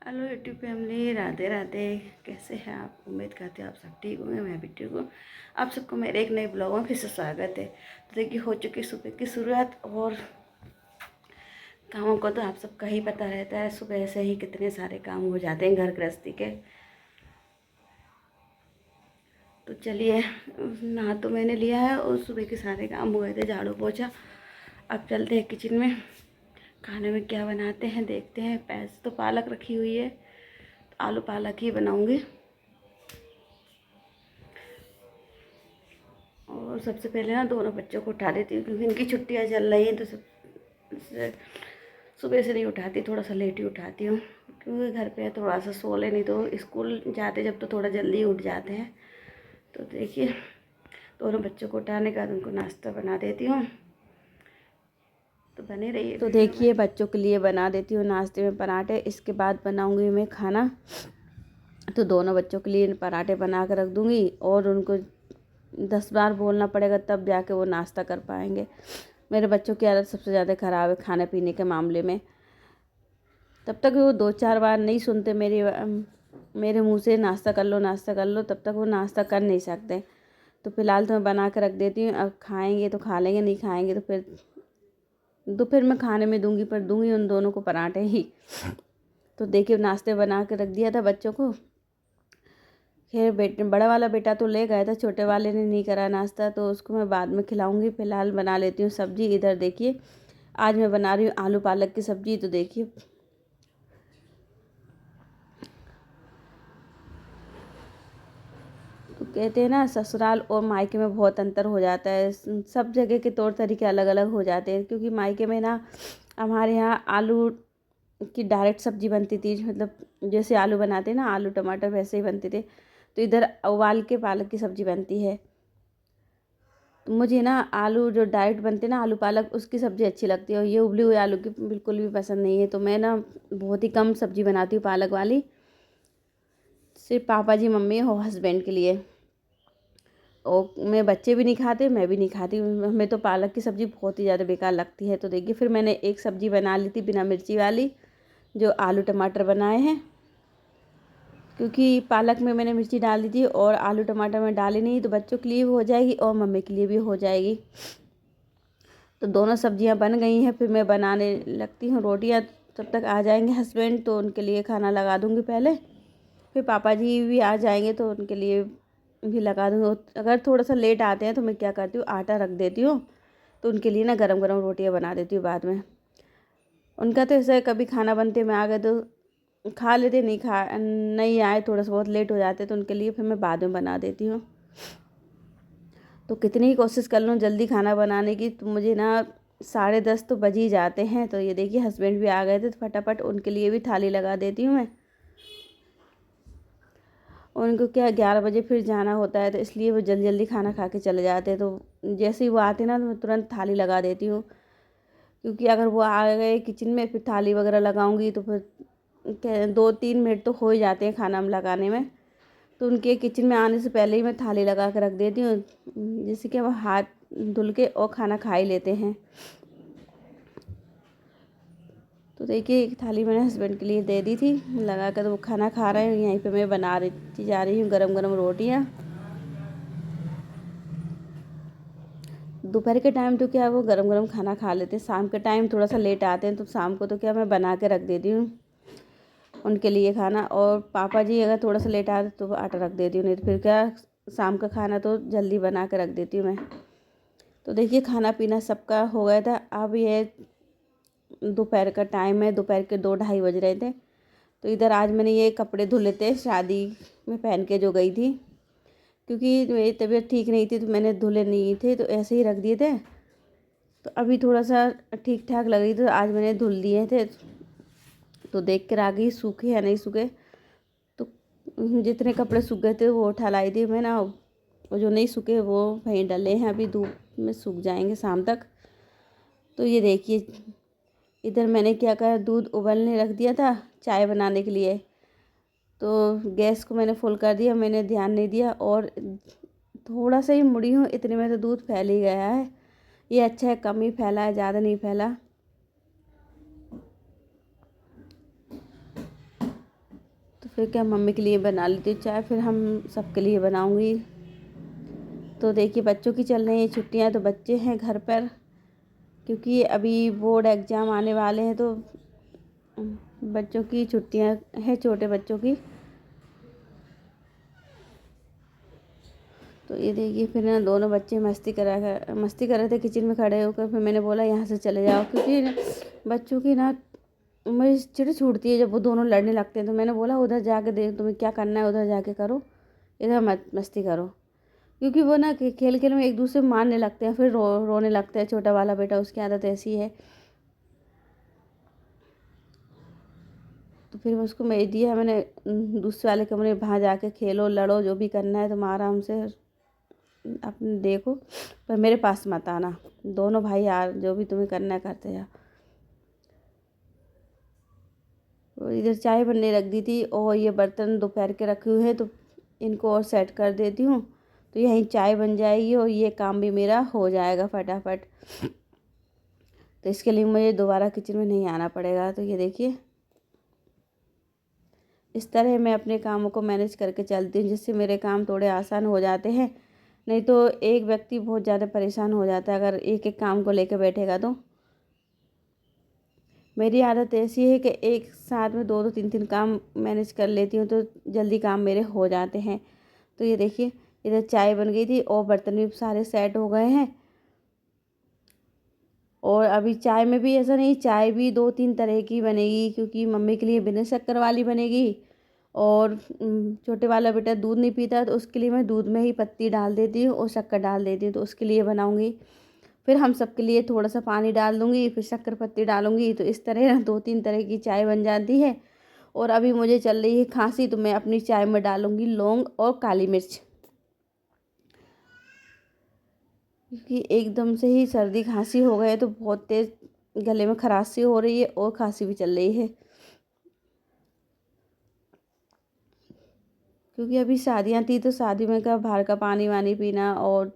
Hello YouTube family, Radhe Radhe. कैसे हैं आप? उम्मीद करते हैं आप सब ठीक होंगे। मैं भी ठीक हूँ। आप सबको मेरे एक नए ब्लॉग में फिर से स्वागत है। तो देखिए, हो चुकी सुबह की शुरुआत और कामों को तो आप सबका ही पता रहता है। सुबह से ही कितने सारे काम हो जाते हैं घर गृहस्थी के। तो चलिए, नहा तो मैंने लिया है और सुबह के सारे काम हुए थे, झाड़ू पोछा। अब चलते हैं किचन में। खाने में क्या बनाते हैं देखते हैं। पैसे तो पालक रखी हुई है, तो आलू पालक ही बनाऊँगी। और सबसे पहले ना दोनों बच्चों को उठा देती हूँ, क्योंकि इनकी छुट्टियाँ चल रही हैं। तो सुबह से नहीं उठाती, थोड़ा सा लेट ही उठाती हूँ, क्योंकि घर पे थोड़ा सा सो ले, नहीं तो स्कूल जाते जब तो थोड़ा जल्दी उठ जाते हैं। तो देखिए, दोनों बच्चों को उठाने के बाद उनको नाश्ता बना देती हूँ। तो बने रहिए तो वीडियो में। देखिए, बच्चों के लिए बना देती हूँ नाश्ते में पराठे। इसके बाद बनाऊंगी मैं खाना। तो दोनों बच्चों के लिए पराठे बना कर रख दूँगी और उनको 10 बार बोलना पड़ेगा तब जाके वो नाश्ता कर पाएंगे। मेरे बच्चों की आदत सबसे ज़्यादा ख़राब है खाने पीने के मामले में। तब तक वो 2-4 बार नहीं सुनते मेरे मुंह से नाश्ता कर लो, नाश्ता कर लो, तब तक वो नाश्ता कर नहीं सकते। तो फ़िलहाल तो मैं बना कर रख देती हूँ। अब खाएंगे तो खा लेंगे, नहीं खाएंगे तो फिर दोपहर में खाने में दूंगी, पर दूंगी उन दोनों को पराठे ही। तो देखिए, नाश्ते बना के रख दिया था बच्चों को। खैर, बड़ा वाला बेटा तो ले गया था, छोटे वाले ने नहीं करा नाश्ता, तो उसको मैं बाद में खिलाऊंगी। फ़िलहाल बना लेती हूँ सब्ज़ी। इधर देखिए, आज मैं बना रही हूँ आलू पालक की सब्ज़ी। तो देखिए, तो कहते हैं ना, ससुराल और मायके में बहुत अंतर हो जाता है। सब जगह के तौर तरीके अलग अलग हो जाते हैं, क्योंकि मायके में ना हमारे यहाँ आलू की डायरेक्ट सब्ज़ी बनती थी, मतलब जैसे आलू बनाते हैं ना, आलू टमाटर वैसे ही बनते थे। तो इधर उबाल के पालक की सब्ज़ी बनती है। तो मुझे ना आलू जो डायरेक्ट बनते हैं ना, आलू पालक, उसकी सब्ज़ी अच्छी लगती है, और ये उबली हुई आलू की बिल्कुल भी पसंद नहीं है। तो मैं ना बहुत ही कम सब्ज़ी बनाती हूँ पालक वाली, सिर्फ पापा जी, मम्मी और हस्बैंड के लिए। और मैं बच्चे भी नहीं खाते, मैं भी नहीं खाती। हमें तो पालक की सब्ज़ी बहुत ही ज़्यादा बेकार लगती है। तो देखिए, फिर मैंने एक सब्ज़ी बना ली थी बिना मिर्ची वाली, जो आलू टमाटर बनाए हैं, क्योंकि पालक में मैंने मिर्ची डाल दी थी और आलू टमाटर में डाली नहीं, तो बच्चों के लिए भी हो जाएगी और मम्मी के लिए भी हो जाएगी। तो दोनों सब्जियां बन गई हैं। फिर मैं बनाने लगती हूँ रोटियां। तब तक आ जाएंगे हस्बैंड, तो उनके लिए खाना लगा दूँगी पहले। फिर पापा जी भी आ जाएंगे तो उनके लिए भी लगा दूँगी। अगर थोड़ा सा लेट आते हैं तो मैं क्या करती हूँ, आटा रख देती हूँ, तो उनके लिए ना गरम गरम रोटियां बना देती हूँ बाद में। उनका तो ऐसा है, कभी खाना बनते में आ गए तो खा लेते, नहीं आए, थोड़ा सा बहुत लेट हो जाते, तो उनके लिए फिर मैं बाद में बना देती हूँ। तो कितनी ही कोशिश कर लूँ जल्दी खाना बनाने की, तो मुझे ना 10:30 तो बज ही जाते हैं। तो ये देखिए, हस्बैंड भी आ गए थे, तो फटाफट उनके लिए भी थाली लगा देती हूँ मैं। उनको क्या 11 बजे फिर जाना होता है, तो इसलिए वो जल्दी जल्दी खाना खा के चले जाते हैं। तो जैसे ही वो आते ना, तो मैं तुरंत थाली लगा देती हूँ, क्योंकि अगर वो आ गए किचन में फिर थाली वगैरह लगाऊंगी तो फिर 2-3 मिनट तो हो ही जाते हैं खाना लगाने में। तो उनके किचन में आने से पहले ही मैं थाली लगा के रख देती हूँ, जिससे कि वो हाथ धुल के और खाना खा ही लेते हैं। तो देखिए, एक थाली मैंने हस्बैंड के लिए दे दी थी लगा कर, तो वो खाना खा रहे हैं। यहीं पे मैं बना रही जा रही हूँ गरम गरम रोटियाँ। दोपहर के टाइम तो क्या वो गरम गरम खाना खा लेते हैं, शाम के टाइम थोड़ा सा लेट आते हैं, तो शाम को तो क्या मैं बना के रख देती हूँ उनके लिए खाना। और पापा जी अगर थोड़ा सा लेट आते तो आटा रख देती हूँ, नहीं तो फिर क्या शाम का खाना तो जल्दी बना के रख देती हूँ मैं। तो देखिए, खाना पीना सबका हो गया था। अब ये दोपहर का टाइम है, दोपहर के 2-2:30 बज रहे थे। तो इधर आज मैंने ये कपड़े धुले थे, शादी में पहन के जो गई थी, क्योंकि मेरी तबीयत ठीक नहीं थी, तो मैंने धुले नहीं थे, तो ऐसे ही रख दिए थे। तो अभी थोड़ा सा ठीक ठाक लग रही थी, तो आज मैंने धुल दिए थे। तो देख कर आ गई सूखे या नहीं सूखे। तो जितने कपड़े सूख गए थे वो उठा लाई थी मैं ना, और जो नहीं सूखे वो वहीं डले हैं, अभी धूप में सूख जाएंगे शाम तक। तो ये देखिए, इधर मैंने क्या करा, दूध उबलने रख दिया था चाय बनाने के लिए। तो गैस को मैंने फुल कर दिया, मैंने ध्यान नहीं दिया, और थोड़ा सा ही मुड़ी हूँ, इतने में तो दूध फैल ही गया है। ये अच्छा है, कम ही फैला है, ज़्यादा नहीं फैला। फिर क्या मम्मी के लिए बना लेती हूँ चाय, फिर हम सबके लिए बनाऊँगी। तो देखिए बच्चों की चल रही हैं छुट्टियाँ, तो बच्चे हैं घर पर क्योंकि अभी बोर्ड एग्ज़ाम आने वाले हैं, तो बच्चों की छुट्टियाँ हैं, छोटे बच्चों की। तो ये देखिए फिर ना दोनों बच्चे मस्ती कर रहे थे किचन में खड़े होकर। फिर मैंने बोला यहाँ से चले जाओ, क्योंकि बच्चों की ना मुझे चिढ़ छूटती है जब वो दोनों लड़ने लगते हैं। तो मैंने बोला उधर जाके देख, तुम्हें क्या करना है उधर जाके करो, इधर मत मस्ती करो। क्योंकि वो ना खेल खेल में एक दूसरे मारने लगते हैं, फिर रोने लगते हैं। छोटा वाला बेटा, उसकी आदत ऐसी है। तो फिर उसको मैं दिया, मैंने दूसरे वाले कमरे में, वहाँ जाके खेलो लड़ो जो भी करना है तुम आराम से अपने देखो, पर मेरे पास मत आना। दोनों भाई यार जो भी तुम्हें करना है करते जाओ। तो इधर चाय बनने रख दी थी और ये बर्तन दोपहर के रखे हुए हैं, तो इनको और सेट कर देती हूँ, तो यहीं चाय बन जाएगी और ये काम भी मेरा हो जाएगा फटाफट। तो इसके लिए मुझे दोबारा किचन में नहीं आना पड़ेगा। तो ये देखिए इस तरह मैं अपने कामों को मैनेज करके चलती हूँ, जिससे मेरे काम थोड़े आसान हो जाते हैं। नहीं तो एक व्यक्ति बहुत ज़्यादा परेशान हो जाता है अगर एक एक काम को लेकर बैठेगा। तो मेरी आदत ऐसी है कि एक साथ में दो दो तीन तीन काम मैनेज कर लेती हूँ, तो जल्दी काम मेरे हो जाते हैं। तो ये देखिए इधर चाय बन गई थी और बर्तन भी सारे सेट हो गए हैं। और अभी चाय में भी ऐसा नहीं, चाय भी दो तीन तरह की बनेगी, क्योंकि मम्मी के लिए बिना शक्कर वाली बनेगी और छोटे वाला बेटा दूध नहीं पीता, तो उसके लिए मैं दूध में ही पत्ती डाल देती हूँ और शक्कर डाल देती हूँ, तो उसके लिए बनाऊँगी। फिर हम सबके लिए थोड़ा सा पानी डाल दूँगी, फिर शक्कर पत्ती डालूँगी, तो इस तरह ना दो तीन तरह की चाय बन जाती है। और अभी मुझे चल रही है खांसी, तो मैं अपनी चाय में डालूँगी लौंग और काली मिर्च, क्योंकि एकदम से ही सर्दी खांसी हो गए, तो बहुत तेज़ गले में खराशी हो रही है और खांसी भी चल रही है। क्योंकि अभी शादियाँ थी, तो शादी में का बाहर का पानी वानी पीना, और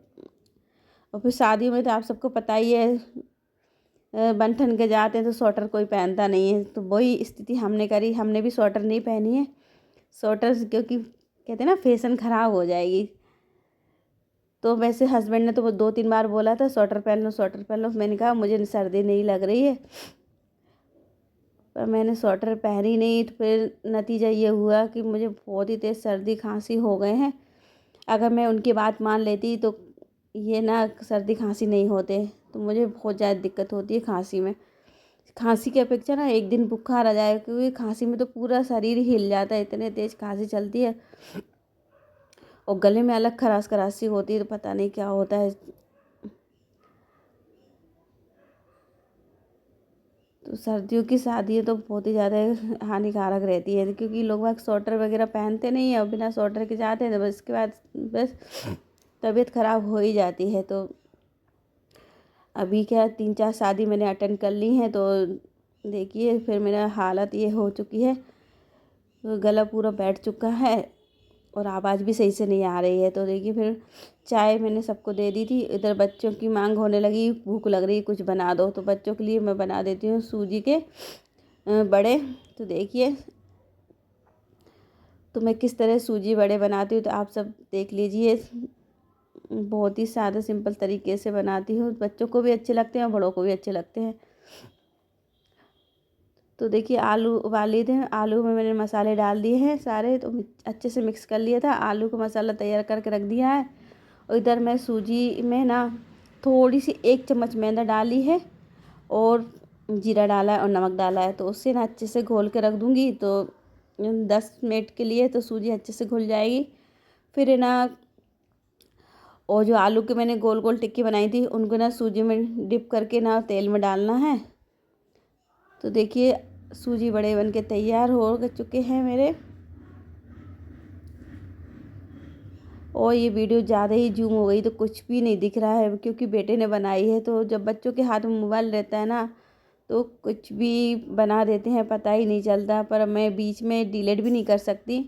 फिर शादियों में तो आप सबको पता ही है बन ठन के जाते हैं तो स्वेटर कोई पहनता नहीं है। तो वही स्थिति हमने करी, हमने भी स्वेटर नहीं पहनी है। स्वेटर क्योंकि कहते हैं ना फैशन ख़राब हो जाएगी। तो वैसे हस्बैंड ने तो वो दो तीन बार बोला था स्वेटर पहन लो स्वेटर पहन लो, मैंने कहा मुझे सर्दी नहीं लग रही है, पर मैंने स्वेटर पहनी नहीं। तो फिर नतीजा ये हुआ कि मुझे बहुत ही तेज़ सर्दी खांसी हो गए हैं। अगर मैं उनकी बात मान लेती तो ये ना सर्दी खांसी नहीं होते। तो मुझे बहुत ज़्यादा दिक्कत होती है खांसी में। खांसी की अपेक्षा ना एक दिन बुखार आ जाए, क्योंकि खांसी में तो पूरा शरीर हिल जाता है, इतने तेज़ खांसी चलती है। और गले में अलग खराश खराशी होती है, तो पता नहीं क्या होता है। तो सर्दियों की शादी तो बहुत ही ज़्यादा हानिकारक रहती है, क्योंकि लोग बाग स्वेटर वगैरह पहनते नहीं है और बिना स्वेटर के जाते हैं, तो बस इसके बाद बस तबीयत ख़राब हो ही जाती है। तो अभी क्या 3-4 शादी मैंने अटेंड कर ली हैं, तो देखिए फिर मेरा हालत ये हो चुकी है, तो गला पूरा बैठ चुका है और आवाज़ भी सही से नहीं आ रही है। तो देखिए फिर चाय मैंने सबको दे दी थी। इधर बच्चों की मांग होने लगी, भूख लग रही कुछ बना दो, तो बच्चों के लिए मैं बना देती हूँ सूजी के बड़े। तो देखिए तो मैं किस तरह सूजी बड़े बनाती हूँ, तो आप सब देख लीजिए। बहुत ही सादा सिंपल तरीके से बनाती हूँ, बच्चों को भी अच्छे लगते हैं और बड़ों को भी अच्छे लगते हैं। तो देखिए आलू उबाल लिए थे, आलू में मैंने मसाले डाल दिए हैं सारे, तो अच्छे से मिक्स कर लिया था। आलू का मसाला तैयार करके रख दिया है। और इधर मैं सूजी में ना थोड़ी सी 1 चम्मच मैदा डाली है और जीरा डाला है और नमक डाला है, तो उससे ना अच्छे से घोल के रख दूँगी। तो 10 मिनट के लिए तो सूजी अच्छे से घुल जाएगी। फिर ना और जो आलू के मैंने गोल गोल टिक्की बनाई थी, उनको ना सूजी में डिप करके ना तेल में डालना है। तो देखिए सूजी बड़े बन के तैयार हो चुके हैं मेरे। और ये वीडियो ज़्यादा ही जूम हो गई, तो कुछ भी नहीं दिख रहा है, क्योंकि बेटे ने बनाई है। तो जब बच्चों के हाथ में मोबाइल रहता है ना, तो कुछ भी बना देते हैं, पता ही नहीं चलता। पर मैं बीच में डिलीट भी नहीं कर सकती,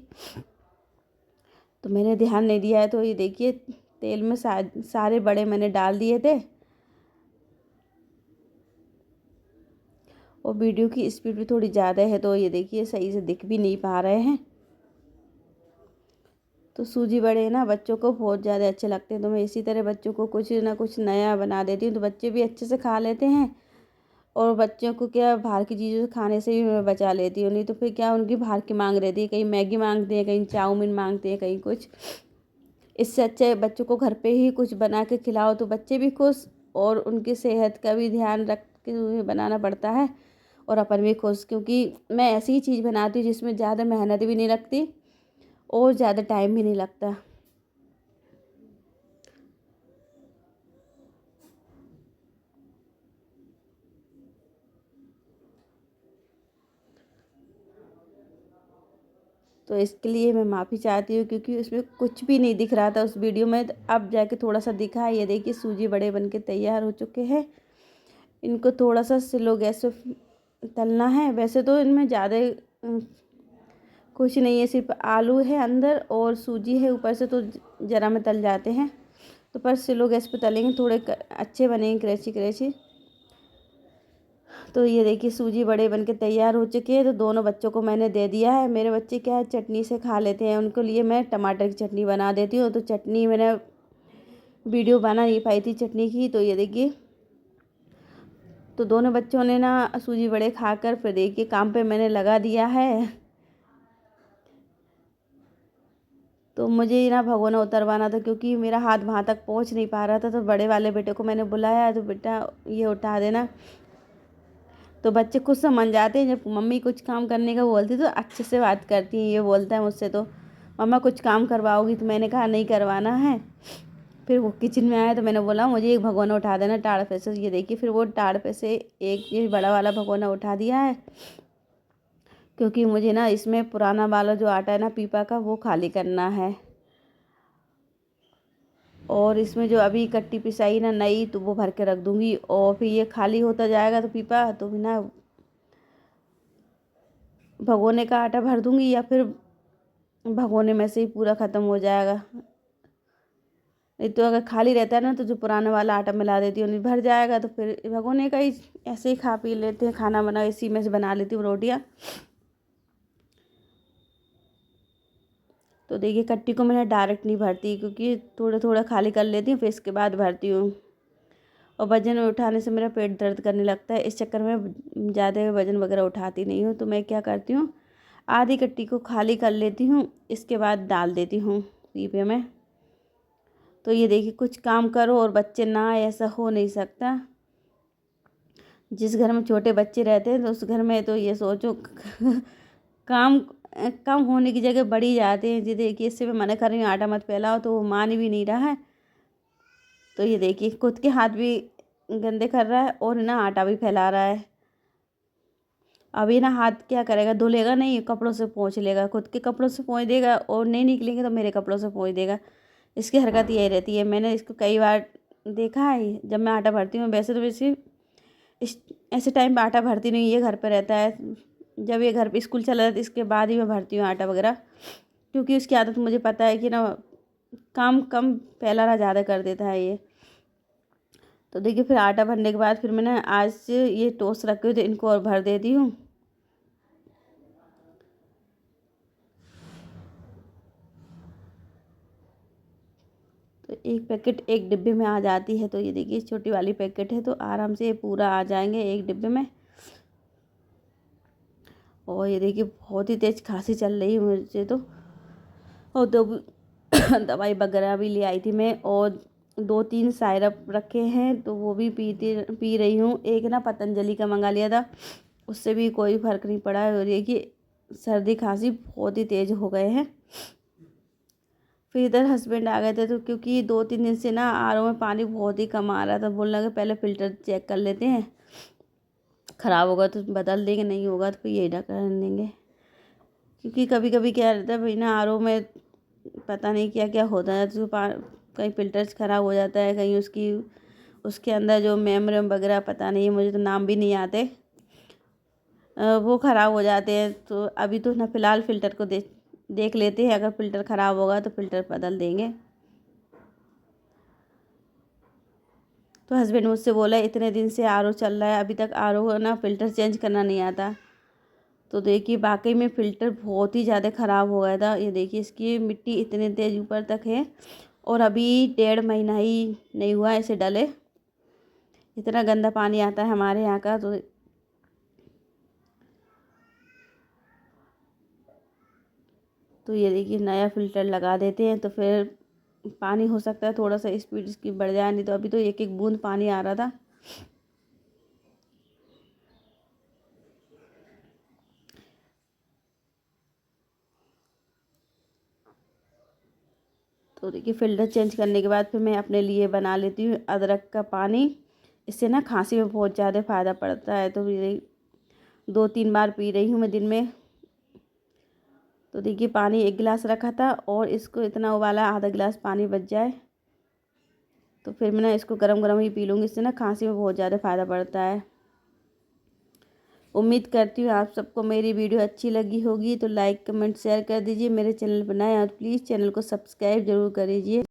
तो मैंने ध्यान नहीं दिया है। तो ये देखिए तेल में सारे बड़े मैंने डाल दिए थे। और वीडियो की स्पीड भी थोड़ी ज़्यादा है, तो ये देखिए सही से दिख भी नहीं पा रहे हैं। तो सूजी बड़े ना बच्चों को बहुत ज़्यादा अच्छे लगते हैं, तो मैं इसी तरह बच्चों को कुछ ना कुछ नया बना देती हूँ, तो बच्चे भी अच्छे से खा लेते हैं। और बच्चों को क्या बाहर की चीज़ों से खाने से भी मैं बचा लेती हूँ, नहीं तो फिर क्या उनकी बाहर की मांग रहती है, कहीं मैगी मांगते हैं, कहीं चाउमीन मांगते हैं, कहीं कुछ। इससे अच्छा है बच्चों को घर पे ही कुछ बना के खिलाओ, तो बच्चे भी खुश और उनकी सेहत का भी ध्यान रख के उन्हें बनाना पड़ता है, और अपन भी खुश, क्योंकि मैं ऐसी ही चीज़ बनाती हूँ जिसमें ज़्यादा मेहनत भी नहीं लगती और ज़्यादा टाइम भी नहीं लगता। तो इसके लिए मैं माफ़ी चाहती हूँ, क्योंकि उसमें कुछ भी नहीं दिख रहा था उस वीडियो में, तो अब जाके थोड़ा सा दिखा है। ये देखिए सूजी बड़े बन के तैयार हो चुके हैं। इनको थोड़ा सा स्लो गैस पे तलना है। वैसे तो इनमें ज़्यादा कुछ नहीं है, सिर्फ आलू है अंदर और सूजी है ऊपर से, तो ज़रा में तल जाते हैं। तो पर स्लो गैस पे तलेंगे, थोड़े अच्छे बनेंगे, क्रंची क्रंची। तो ये देखिए सूजी बड़े बनके तैयार हो चुके हैं। तो दोनों बच्चों को मैंने दे दिया है। मेरे बच्चे क्या है चटनी से खा लेते हैं, उनको लिए मैं टमाटर की चटनी बना देती हूँ। तो चटनी मैंने वीडियो बना नहीं पाई थी चटनी की, तो ये देखिए। तो दोनों बच्चों ने ना सूजी बड़े खाकर फिर देखिए काम पे मैंने लगा दिया है। तो मुझे ना भगोना उतरवाना था, क्योंकि मेरा हाथ वहाँ तक पहुँच नहीं पा रहा था। तो बड़े वाले बेटे को मैंने बुलाया, तो बेटा ये उठा देना। तो बच्चे खुद समझ जाते हैं, जब मम्मी कुछ काम करने का बोलती तो अच्छे से बात करती हैं। ये बोलता है मुझसे, तो मम्मा कुछ काम करवाओगी, तो मैंने कहा नहीं करवाना है। फिर वो किचन में आया तो मैंने बोला मुझे एक भगोना उठा देना टाड़ पे से। ये देखिए फिर वो टाड़ पे से एक ये बड़ा वाला भगोना उठा दिया है, क्योंकि मुझे ना इसमें पुराना वाला जो आटा है ना पीपा का, वो खाली करना है। और इसमें जो अभी कट्टी पिसाई ना नई, तो वो भर के रख दूँगी। और फिर ये खाली होता जाएगा तो पीपा, तो फिर ना भगोने का आटा भर दूँगी, या फिर भगोने में से ही पूरा ख़त्म हो जाएगा। नहीं तो अगर खाली रहता है ना, तो जो पुराना वाला आटा मिला देती हूँ, नहीं भर जाएगा, तो फिर भगोने का ही ऐसे ही खा पी लेते हैं। खाना बना इसी में से बना लेती हूँ रोटियाँ। तो देखिए कट्टी को मैंने डायरेक्ट नहीं भरती, क्योंकि थोड़ा थोड़ा खाली कर लेती हूँ, फिर इसके बाद भरती हूँ। और वज़न उठाने से मेरा पेट दर्द करने लगता है, इस चक्कर में ज़्यादा वज़न वगैरह उठाती नहीं हूँ। तो मैं क्या करती हूँ, आधी कट्टी को खाली कर लेती हूँ, इसके बाद डाल देती हूँ पीपे में। तो ये देखिए कुछ काम करो और बच्चे ना आए, ऐसा हो नहीं सकता। जिस घर में छोटे बच्चे रहते हैं, तो उस घर में तो ये सोचो काम कम होने की जगह बढ़ी जाते हैं। जी देखिए इससे मैं मना कर रही हूँ आटा मत फैलाओ, तो वो मान भी नहीं रहा है। तो ये देखिए खुद के हाथ भी गंदे कर रहा है और ना आटा भी फैला रहा है। अभी ना हाथ क्या करेगा, धुलेगा नहीं, कपड़ों से पोंछ लेगा, खुद के कपड़ों से पोंछ देगा, और नहीं निकलेंगे तो मेरे कपड़ों से पोंछ देगा। इसकी हरकत यही रहती है। मैंने इसको कई बार देखा है जब मैं आटा भरती हूँ। वैसे तो वैसे इस ऐसे टाइम पे आटा भरती नहीं, ये घर पे रहता है। जब ये घर पे स्कूल चला जाता है, इसके बाद ही मैं भरती हूँ आटा वगैरह, क्योंकि उसकी आदत मुझे पता है कि ना काम कम फैलाना ज़्यादा कर देता है ये। तो देखिए फिर आटा भरने के बाद फिर मैंने आज से ये टोस्ट रखे हुए थे, इनको और भर देती हूँ। तो एक पैकेट एक डिब्बे में आ जाती है। तो ये देखिए छोटी वाली पैकेट है, तो आराम से ये पूरा आ जाएंगे एक डिब्बे में। और ये देखिए बहुत ही तेज़ खांसी चल रही है मुझे तो। और दवाई वगैरह भी ले आई थी मैं, और 2-3 सायरप रखे हैं, तो वो भी पी रही हूँ। एक ना पतंजलि का मंगा लिया था, उससे भी कोई फ़र्क नहीं पड़ा है। और देखिए सर्दी खांसी बहुत ही तेज़ हो गए हैं। फिर इधर हस्बैंड आ गए थे, तो क्योंकि 2-3 दिन से ना आर ओ में पानी बहुत ही कम आ रहा था, बोलने लगे पहले फ़िल्टर चेक कर लेते हैं, ख़राब होगा तो बदल देंगे, नहीं होगा तो फिर यही कर देंगे। क्योंकि कभी कभी क्या रहता है भाई ना, आर ओ में पता नहीं क्या क्या होता है, तो कहीं फ़िल्टर्स ख़राब हो जाता है, कहीं उसके अंदर जो मेम्ब्रेन वगैरह पता नहीं, मुझे तो नाम भी नहीं आते, वो ख़राब हो जाते हैं। तो अभी तो ना फ़िलहाल फ़िल्टर को देख लेते हैं, अगर फ़िल्टर ख़राब होगा तो फ़िल्टर बदल देंगे। तो हस्बैंड मुझसे बोला इतने दिन से आर ओ चल रहा है, अभी तक आर ओ ना फ़िल्टर चेंज करना नहीं आता। तो देखिए वाकई में फ़िल्टर बहुत ही ज़्यादा ख़राब हो गया था। ये देखिए इसकी मिट्टी इतने तेज़ ऊपर तक है और अभी 1.5 महीना ही नहीं हुआ इसे डले, इतना गंदा पानी आता है हमारे यहाँ का। तो ये देखिए नया फ़िल्टर लगा देते हैं तो फिर पानी हो सकता है थोड़ा सा स्पीड इसकी बढ़ जाए, नहीं तो अभी तो एक एक बूंद पानी आ रहा था। तो देखिए फ़िल्टर चेंज करने के बाद फिर मैं अपने लिए बना लेती हूँ अदरक का पानी। इससे ना खांसी में बहुत ज़्यादा फ़ायदा पड़ता है, तो ये 2-3 बार पी रही हूँ मैं दिन में। तो देखिए पानी 1 गिलास रखा था और इसको इतना उबाला आधा गिलास पानी बच जाए, तो फिर मैं ना इसको गरम गरम ही पी लूँगी। इससे ना खांसी में बहुत ज़्यादा फ़ायदा पड़ता है। उम्मीद करती हूँ आप सबको मेरी वीडियो अच्छी लगी होगी, तो लाइक कमेंट शेयर कर दीजिए। मेरे चैनल पर नए हैं तो प्लीज़ चैनल को सब्सक्राइब ज़रूर कर दीजिए।